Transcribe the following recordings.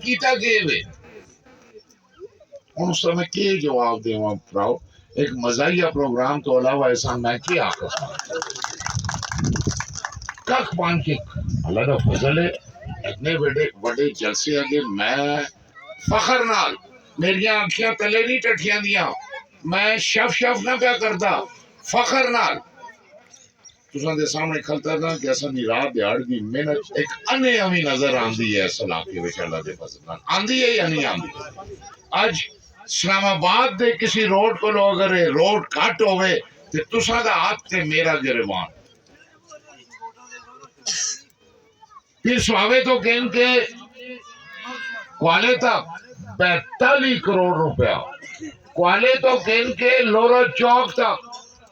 कीता के वे उन समय के जवाब देवा भराओ एक मजाहिया प्रोग्राम तो अलावा ऐसा मैं क्या आखिर कख पान के अल्लाह दा फजल है इतने बड़े बड़े जलसे अगे मैं फखर नाल मेरिया अखियां तले नहीं टठियां दियां मैं शफ शफ ना क्या करता फखर नाल तुसां दे सामने खलता था कि असां दी रात दिहाड़ दी मेहनत एक अने अवी नजर आंदी है इस इलाके विच अल्लाह दे फजल नाल आंदी है या नहीं आंदी अज इस्लामाबाद दे किसी रोड को अगर रोड कट होवे ते तुसां दा हाथ ते मेरा गिरबान फिर स्वावे तो कहन के क्वाले तक 42 करोड़ रुपया क्वाले तो कहन के लोरा चौक तक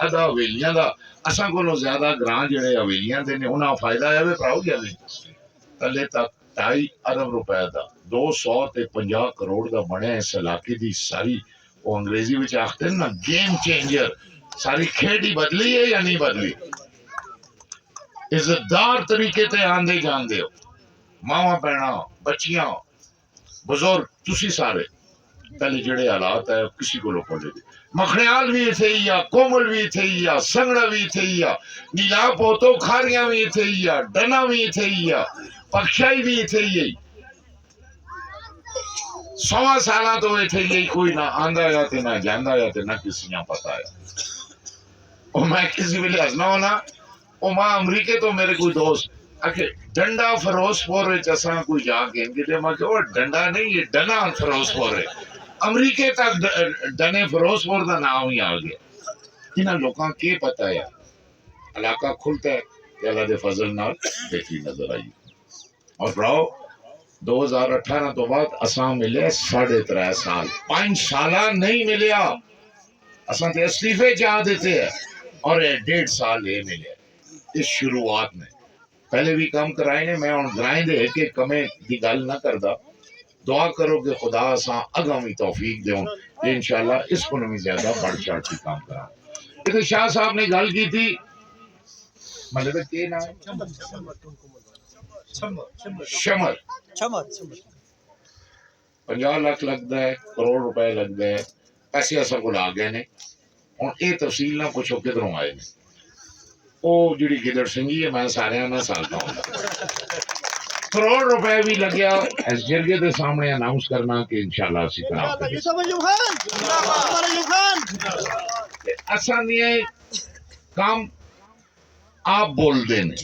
अदा हवेलियां दा असां कोलों ज्यादा ग्रां जेड़े हवेलियां दे ने उन्हां फायदा है वे भराओ या नहीं तले तक 2.5 अरब रुपए दा 250 करोड़ दा बने इस इलाके दी सारी वो अंग्रेजी विच आखते ना गेम चेंजर सारी खेड ही बदली है या नहीं बदली इज्जतदार तरीके ते आंदे जांदे हो मावा भैणा बच्चियां बुजुर्ग तुसी सारे पहले जड़े हालात है किसी को बोले मखड़ियाल भी इथे ही आ कोमल भी इथे ही आ संगड़ा भी इथे ही आ नीला पोतो खारियां भी इथे ही आ डना भी इथे ही आ पक्षाई भी इथे ही 100 साल तो इथे ही कोई ना आंदा या ते ना जांदा या ते ना किसी ना पता है और मैं किसी वेले हसना होना ओ मां अमरीके तो मेरे कोई दोस्त आखे डंडा फिरोजपुर असा कोई जाके इनके मैं कहो डंडा नहीं ये डना फिरोजपुर है अमरीके तक डने फिरोजपुर का नाम ही आ गया इन्हें लोगों के पता है इलाका खुलता है अल्लाह दे फजल नाल बेहतरी नजर आई और भराओ 2018 तो बाद असा मिले 3.5 साल 5 साल नहीं मिलिया असा ते इस्तीफे जा देते हैं और 1.5 साल ये मिले इस शुरुआत में पहले भी काम कराए ने मैं हुन ग्राएं दे के कमे दी गल ना करदा दुआ करो कि खुदा असा अगामी तौफीक देऊं इंशाल्लाह इसको भी ज्यादा बढ़ चढ़ के काम करा इधर शाह साहब ने गल की थी मतलब के नाम शमर 50 लाख लगता है करोड़ रुपए लगते हैं पैसे असा को आ गए ने हुन ये तफसील ना पूछो किधरों आए ने ओ जिहड़ी गिदड़ सिंगी है मैं सारे ना सालता हूं करोड़ रुपए भी लगे इस जरिए के सामने अनाउंस करना कि इंशाल्लाह असी काम आप बोलते ने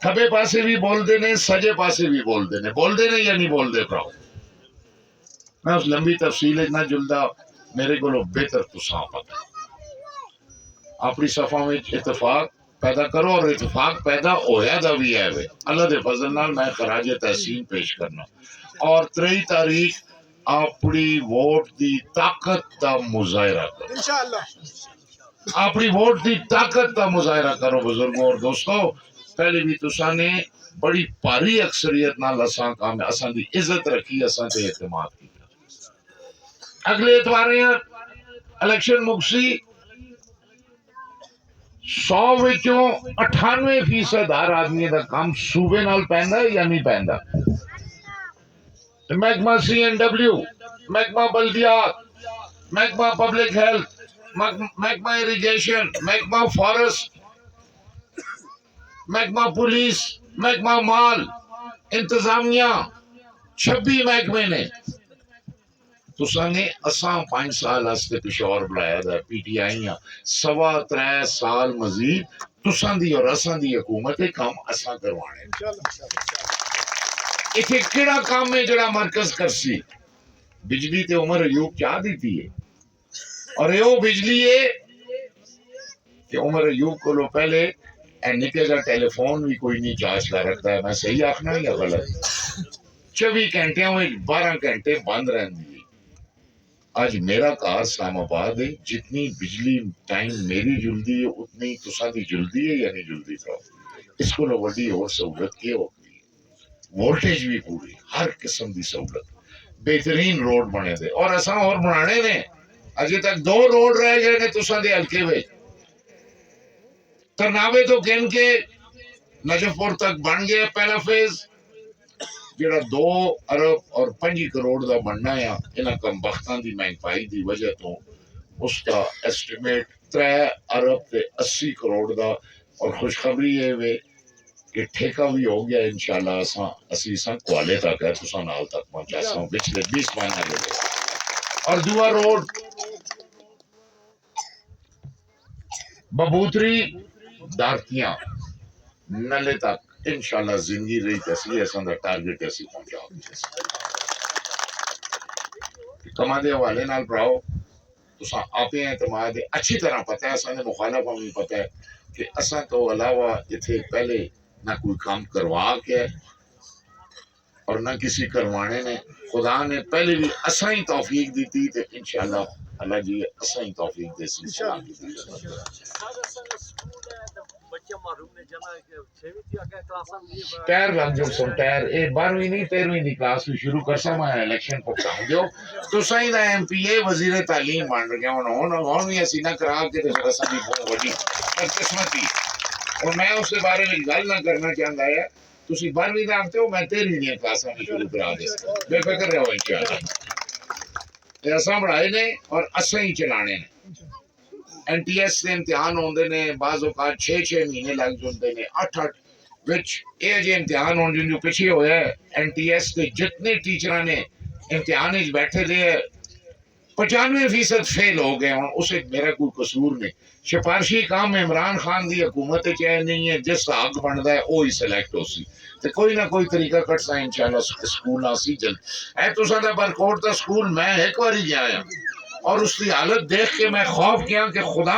खबे पासे भी बोलते ने सजे पासे भी बोलते ने या नहीं बोलते भराओ मैं उस लंबी तफसील इतना जुलदा मेरे को बेहतर तुसा पता अपनी सफा में इतफाक पैदा करो और इतफाक पैदा होया दा भी है वे अल्लाह दे फजल नाल मैं खराज तहसीन पेश करना और 3 तारीख अपनी वोट दी ताकत दा मुजाहिरा करो इंशाअल्लाह अपनी वोट दी ताकत दा मुजाहिरा करो बुजुर्गों और दोस्तों पहले भी तुसा ने बड़ी भारी अक्सरियत नाल असा काम असा दी इज्जत रखी असा ते एतमाद किया अगले इतवार इलेक्शन मुक्सी 100 विचों 98% हर आदमी का काम सूबे नाल पैंदा या नहीं पैंदा महकमा CNW महकमा बल्दियात महकमा पब्लिक हेल्थ महकमा इरिगेशन महकमा फॉरेस्ट महकमा पुलिस महकमा माल इंतजामिया 26 महकमे ने तुसा ने असा 5 साल वास्ते पिशोर बुलाया था PTI 3.25 साल मजीद तुसा दी और असा दी हुकूमत काम असा करवाने इथे केड़ा काम है जड़ा मरकज करसी बिजली ते उमर अयूब चाह दी थी और यो बिजली है कि उमर अयूब को लो पहले निके का टेलीफोन भी कोई नहीं चार्ज कर रखता है मैं सही आखना या गलत 24 घंटे में 12 घंटे बंद रहती है आज मेरा कार इस्लामाबाद है जितनी बिजली टाइम मेरी जुलदी है उतनी तुसा दी जुलदी है या नहीं जुलदी तो इसको लो वड्डी और सहूलत के होती है वोल्टेज भी पूरी हर किस्म की सहूलत बेहतरीन रोड बने थे और असा और बनाने ने अजे तक 2 रोड रह गए ने तुसा दे हल्के में तरनावे तो कहन के नजफपुर तक बन गया पहला फेज ਜਿਹੜਾ 2 ਅਰਬ ਔਰ 5 ਕਰੋੜ ਦਾ ਬਣਨਾ ਆ ਇਹਨਾਂ ਕਮਬਖਤਾਂ ਦੀ ਮਹਿੰਗਾਈ ਦੀ ਵਜ੍ਹਾ ਤੋਂ उसका एस्टिमेट 3 अरब ते 80 करोड़ दा और खुशखबरी ये वे कि ठेका भी हो गया इंशाल्लाह असा कुआले तक है तुसा नाल तक पहुंचा पिछले 20 महीने लगे और दुआ रोड बबूतरी दारतियां नले तक इंशाल्लाह जिंदगी रही तसी असा दा टारगेट असी पहुंचा कमांदे हवाले नाल भराओ तुसा आपे एतमाद अच्छी तरह पता है असाने मुखालफा भी पता है कि असा तो अलावा इथे पहले ना कोई काम करवा के और ना किसी करवाने ने खुदा ने पहले भी असा ही तौफीक दी थी तो इंशाल्लाह अल्लाह जी असा ही तौफीक दे सी टायर लग जो सो टायर ए 12वीं नहीं 13वीं दी क्लास भी शुरू कर सा मैं इलेक्शन पहुंचाऊं जो तो सही दा एमपीए वजीर तालीम बन गया हुन भी असी ना करा के ते फिर असा दी बहुत बड़ी किस्मती और मैं उसके बारे में गल ना करना चाहता है तुसी 12वीं दा आते हो मैं 13वीं दी क्लासां भी शुरू करा दे बेफिक्र रहो इंशाल्लाह ते असा बढ़ाए ने और असा ही चलाने ने एनटीएस के इम्तिहान होंगे ने बाज़ औकात 6-6 महीने लग जाते हैं 8-8 विच ये जे इम्तिहान होने जो पिछे होया एनटीएस के जितने टीचर ने इम्तिहान बैठे दे 95% फेल हो गए हूँ उसे मेरा कोई कसूर नहीं सिफारशी काम इमरान खान की हुकूमत चाहे नहीं है जिस हक बनता है वो ही सिलेक्ट हो सी ते कोई ना कोई तरीका कटसा इंशाल्लाह स्कूल आसी जल्द ऐ तुसा दा बरकोट दा स्कूल मैं एक बार गया और उसकी हालत देख के मैं खौफ किया कि खुदा